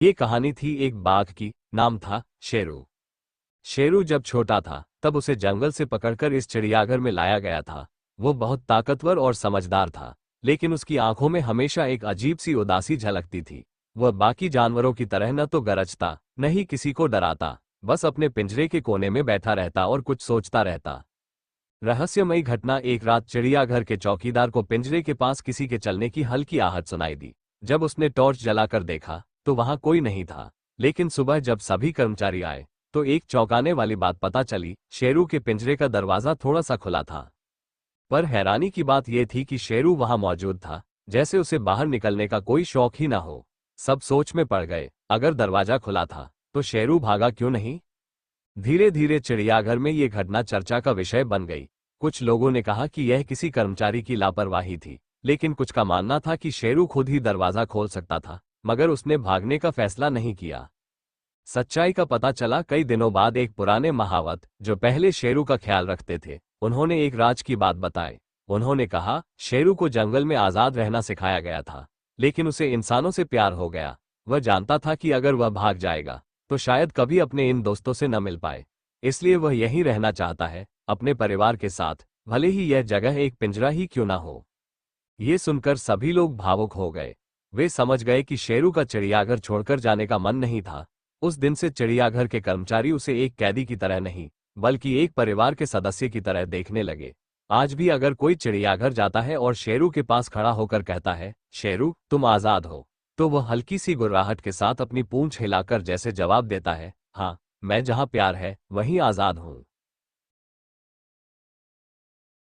ये कहानी थी एक बाघ की, नाम था शेरू। शेरू जब छोटा था तब उसे जंगल से पकड़कर इस चिड़ियाघर में लाया गया था। वो बहुत ताकतवर और समझदार था, लेकिन उसकी आंखों में हमेशा एक अजीब सी उदासी झलकती थी। वह बाकी जानवरों की तरह न तो गरजता, न ही किसी को डराता, बस अपने पिंजरे के कोने में बैठा रहता और कुछ सोचता रहता। रहस्यमयी घटना। एक रात चिड़ियाघर के चौकीदार को पिंजरे के पास किसी के चलने की हल्की आहट सुनाई दी। जब उसने टॉर्च जलाकर देखा तो वहां कोई नहीं था। लेकिन सुबह जब सभी कर्मचारी आए तो एक चौंकाने वाली बात पता चली। शेरू के पिंजरे का दरवाजा थोड़ा सा खुला था, पर हैरानी की बात यह थी कि शेरू वहां मौजूद था, जैसे उसे बाहर निकलने का कोई शौक ही ना हो। सब सोच में पड़ गए, अगर दरवाजा खुला था तो शेरू भागा क्यों नहीं। धीरे धीरे चिड़ियाघर में ये घटना चर्चा का विषय बन गई। कुछ लोगों ने कहा कि यह किसी कर्मचारी की लापरवाही थी, लेकिन कुछ का मानना था कि शेरू खुद ही दरवाजा खोल सकता था, मगर उसने भागने का फैसला नहीं किया। सच्चाई का पता चला कई दिनों बाद। एक पुराने महावत जो पहले शेरू का ख्याल रखते थे, उन्होंने एक राज की बात बताई। उन्होंने कहा, शेरू को जंगल में आजाद रहना सिखाया गया था, लेकिन उसे इंसानों से प्यार हो गया। वह जानता था कि अगर वह भाग जाएगा तो शायद कभी अपने इन दोस्तों से न मिल पाए। इसलिए वह यहीं रहना चाहता है, अपने परिवार के साथ, भले ही यह जगह एक पिंजरा ही क्यों ना हो। ये सुनकर सभी लोग भावुक हो गए। वे समझ गए कि शेरू का चिड़ियाघर छोड़कर जाने का मन नहीं था। उस दिन से चिड़ियाघर के कर्मचारी उसे एक कैदी की तरह नहीं, बल्कि एक परिवार के सदस्य की तरह देखने लगे। आज भी अगर कोई चिड़ियाघर जाता है और शेरू के पास खड़ा होकर कहता है, शेरू तुम आजाद हो, तो वह हल्की सी गुर्राहट के साथ अपनी पूंछ हिलाकर जैसे जवाब देता है, हाँ, मैं जहां प्यार है वहीं आजाद हूं।